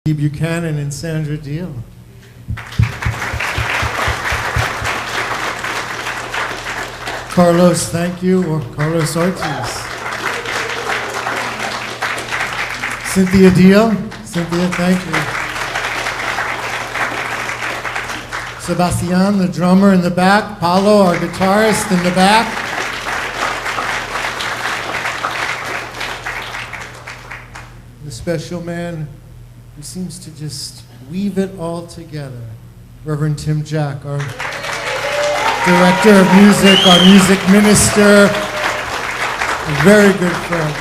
Buchanan and Sandra Deal. Carlos, thank you, or Carlos Ortiz. Cynthia Deal. Cynthia, thank you. Sebastian, the drummer in the back. Paulo, our guitarist in the back. The special man who seems to just weave it all together, Reverend Tim Jack, our director of music, our music minister, a very good friend.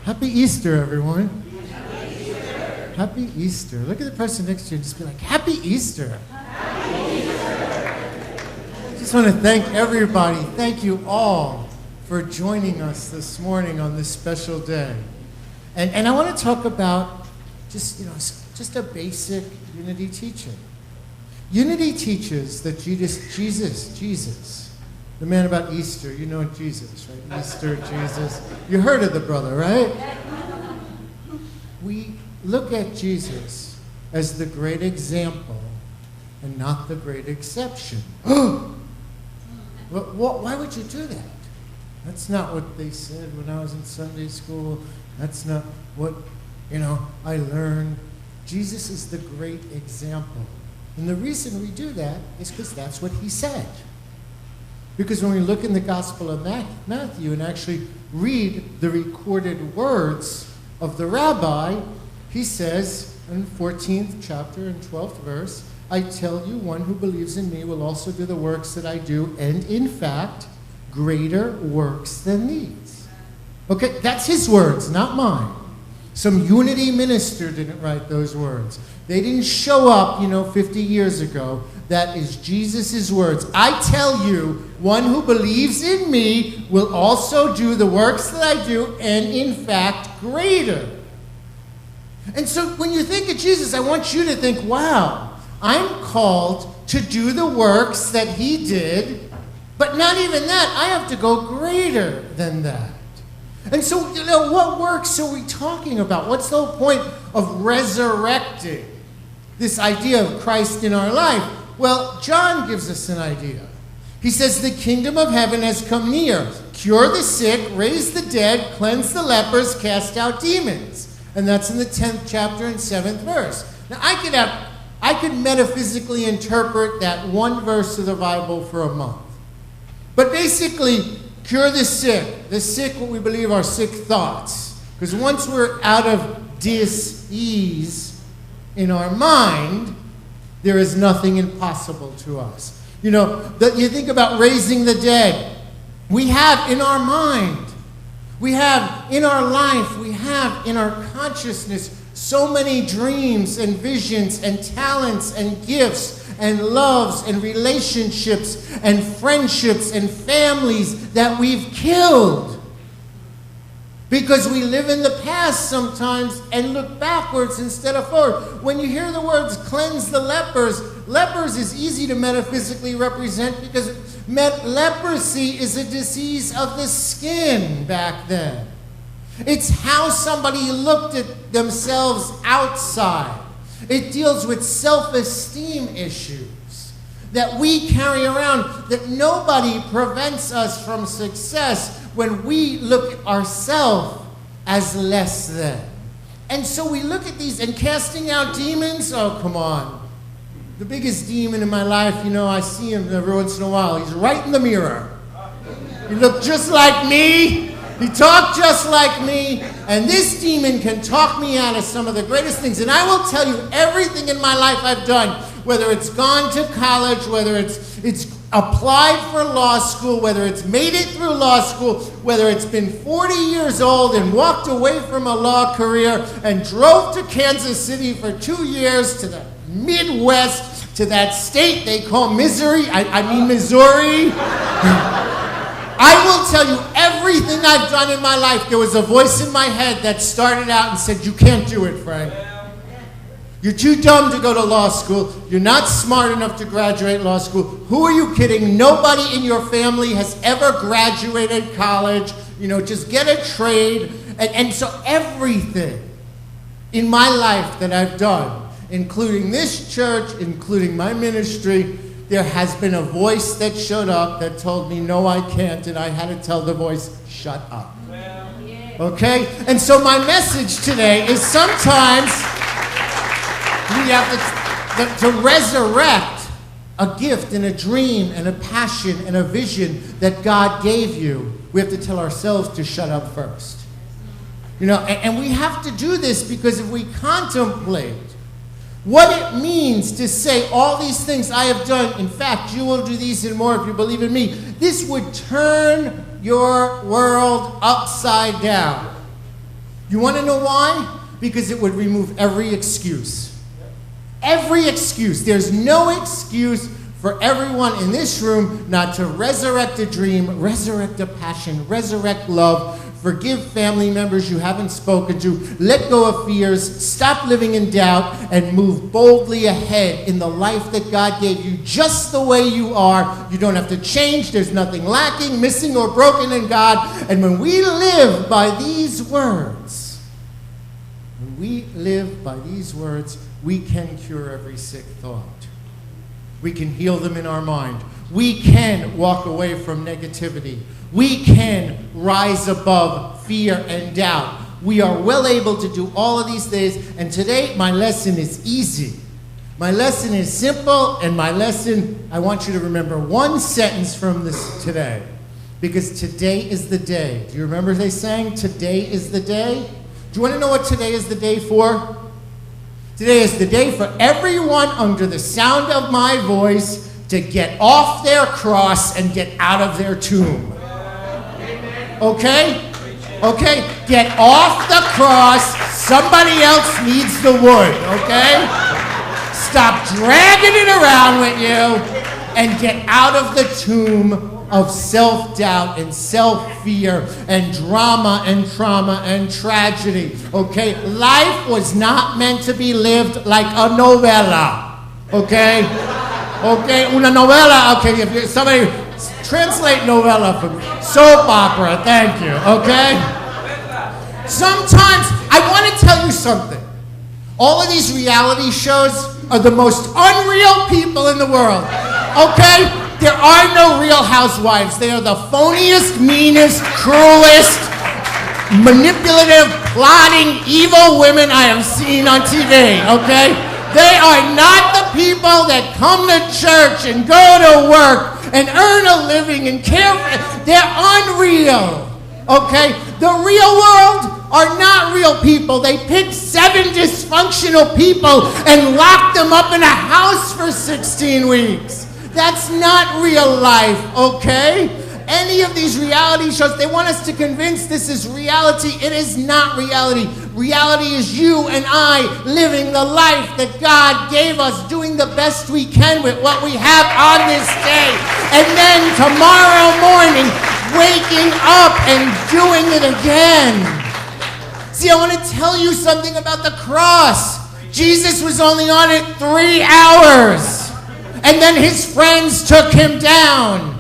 Happy Easter, everyone. Happy Easter. Happy Easter. Look at the person next to you and just be like, Happy Easter. Happy Easter. I just want to thank everybody. Thank you all for joining us this morning on this special day. And I want to talk about just a basic unity teaching. Unity teaches that Jesus, the man about Easter, you know Jesus, right? Easter, Jesus. You heard of the brother, right? We look at Jesus as the great example and not the great exception. Why would you do that? That's not what they said when I was in Sunday school. That's not what I learned. Jesus is the great example. And the reason we do that is because that's what he said. Because when we look in the Gospel of Matthew and actually read the recorded words of the rabbi, he says in the 14th chapter and 12th verse, I tell you, one who believes in me will also do the works that I do, and in fact, greater works than these. Okay, that's his words, not mine. Some unity minister didn't write those words. They didn't show up, 50 years ago. That is Jesus' words. I tell you, one who believes in me will also do the works that I do, and in fact, greater. And so when you think of Jesus, I want you to think, wow, I'm called to do the works that he did, but not even that. I have to go greater than that. And so, what works are we talking about? What's the whole point of resurrecting this idea of Christ in our life? Well, John gives us an idea. He says, the kingdom of heaven has come near. Cure the sick, raise the dead, cleanse the lepers, cast out demons. And that's in the 10th chapter and 7th verse. Now, I could metaphysically interpret that one verse of the Bible for a month. But basically, cure the sick, what we believe are sick thoughts. Because once we're out of dis-ease in our mind, there is nothing impossible to us. You think about raising the dead. We have in our mind, we have in our life, we have in our consciousness so many dreams and visions and talents and gifts and loves and relationships and friendships and families that we've killed. Because we live in the past sometimes and look backwards instead of forward. When you hear the words cleanse the lepers is easy to metaphysically represent because leprosy is a disease of the skin back then. It's how somebody looked at themselves outside. It deals with self-esteem issues that we carry around, that nobody prevents us from success when we look at ourselves as less than. And so we look at these, and casting out demons, oh, come on. The biggest demon in my life, I see him every once in a while. He's right in the mirror. He looked just like me. He talked just like me, and this demon can talk me out of some of the greatest things. And I will tell you, everything in my life I've done, whether it's gone to college, whether it's applied for law school, whether it's made it through law school, whether it's been 40 years old and walked away from a law career and drove to Kansas City for 2 years to the Midwest, to that state they call Missouri. Missouri. I will tell you, everything I've done in my life, there was a voice in my head that started out and said, you can't do it, Frank. You're too dumb to go to law school. You're not smart enough to graduate law school. Who are you kidding? Nobody in your family has ever graduated college. Just get a trade. And so everything in my life that I've done, including this church, including my ministry, there has been a voice that showed up that told me, no, I can't, and I had to tell the voice, shut up. Okay? And so my message today is sometimes we have to resurrect a gift and a dream and a passion and a vision that God gave you. We have to tell ourselves to shut up first. You know, and we have to do this because if we contemplate what it means to say all these things I have done, in fact, you will do these and more if you believe in me, this would turn your world upside down. You want to know why? Because it would remove every excuse. Every excuse. There's no excuse for everyone in this room not to resurrect a dream, resurrect a passion, resurrect love, forgive family members you haven't spoken to, let go of fears, stop living in doubt, and move boldly ahead in the life that God gave you just the way you are. You don't have to change. There's nothing lacking, missing, or broken in God. And when we live by these words, we can cure every sick thought. We can heal them in our mind. We can walk away from negativity. We can rise above fear and doubt. We are well able to do all of these things. And today, my lesson is easy. My lesson is simple, and my lesson, I want you to remember one sentence from this today. Because today is the day. Do you remember they sang, today is the day? Do you want to know what today is the day for? Today is the day for everyone under the sound of my voice to get off their cross and get out of their tomb. Okay? Okay? Get off the cross. Somebody else needs the wood. Okay? Stop dragging it around with you and get out of the tomb of self-doubt and self-fear and drama and trauma and tragedy. Okay? Life was not meant to be lived like a novella. Okay? Okay? Una novella. Okay, if somebody translate novella for me. Soap opera. Thank you. Okay? Sometimes, I want to tell you something. All of these reality shows are the most unreal people in the world. Okay? There are no real housewives. They are the phoniest, meanest, cruelest, manipulative, plotting, evil women I have seen on TV, okay? They are not the people that come to church and go to work and earn a living and care for. They're unreal, okay? The real world are not real people. They pick 7 dysfunctional people and lock them up in a house for 16 weeks. That's not real life, okay? Any of these reality shows, they want us to convince this is reality. It is not reality. Reality is you and I living the life that God gave us, doing the best we can with what we have on this day. And then tomorrow morning, waking up and doing it again. See, I want to tell you something about the cross. Jesus was only on it 3 hours. And then his friends took him down.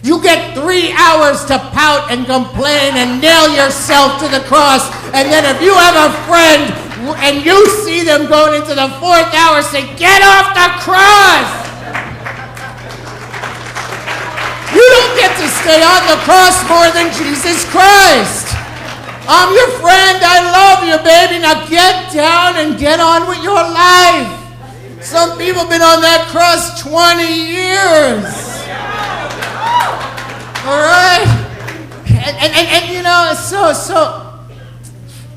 You get 3 hours to pout and complain and nail yourself to the cross. And then if you have a friend and you see them going into the 4th hour, say, get off the cross. You don't get to stay on the cross more than Jesus Christ. I'm your friend. I love you, baby. Now get down and get on with your life. Some people have been on that cross 20 years. All right? And you know, so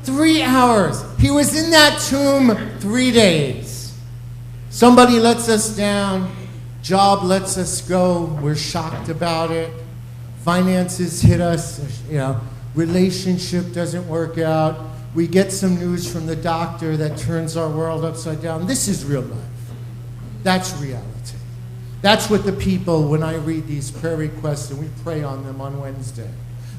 3 hours. He was in that tomb 3 days. Somebody lets us down. Job lets us go. We're shocked about it. Finances hit us. You know, relationship doesn't work out. We get some news from the doctor that turns our world upside down. This is real life. That's reality. That's what the people, when I read these prayer requests and we pray on them on Wednesday,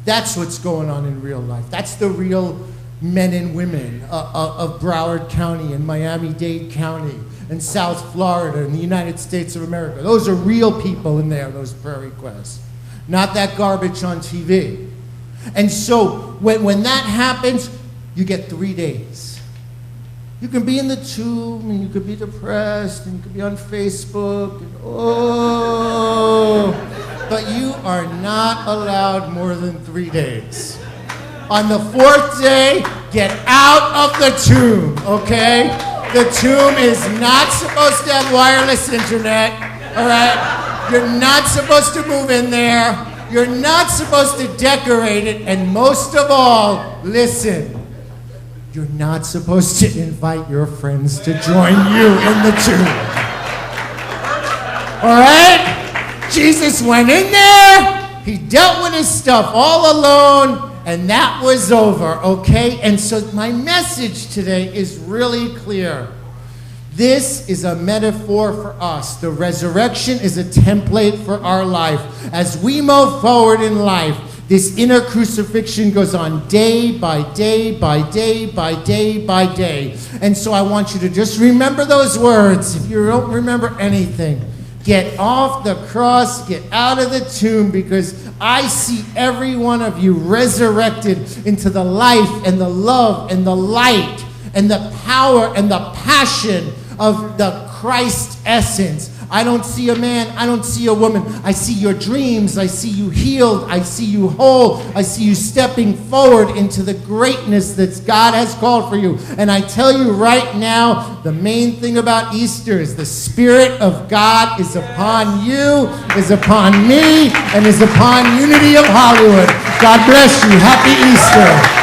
that's what's going on in real life. That's the real men and women of Broward County and Miami-Dade County and South Florida and the United States of America. Those are real people in there, those prayer requests. Not that garbage on TV. And so when that happens, you get 3 days. You can be in the tomb, and you could be depressed, and you could be on Facebook, and oh, but you are not allowed more than 3 days. On the 4th day, get out of the tomb, okay? The tomb is not supposed to have wireless internet, all right? You're not supposed to move in there. You're not supposed to decorate it, and most of all, listen. You're not supposed to invite your friends to join you in the tomb. All right? Jesus went in there. He dealt with his stuff all alone, and that was over, okay? And so my message today is really clear. This is a metaphor for us. The resurrection is a template for our life. As we move forward in life, this inner crucifixion goes on day by day by day by day by day. And so I want you to just remember those words. If you don't remember anything, get off the cross, get out of the tomb, because I see every one of you resurrected into the life and the love and the light and the power and the passion of the Christ essence. I don't see a man, I don't see a woman. I see your dreams, I see you healed, I see you whole, I see you stepping forward into the greatness that God has called for you. And I tell you right now, the main thing about Easter is the Spirit of God is upon you, is upon me, and is upon Unity of Hollywood. God bless you. Happy Easter.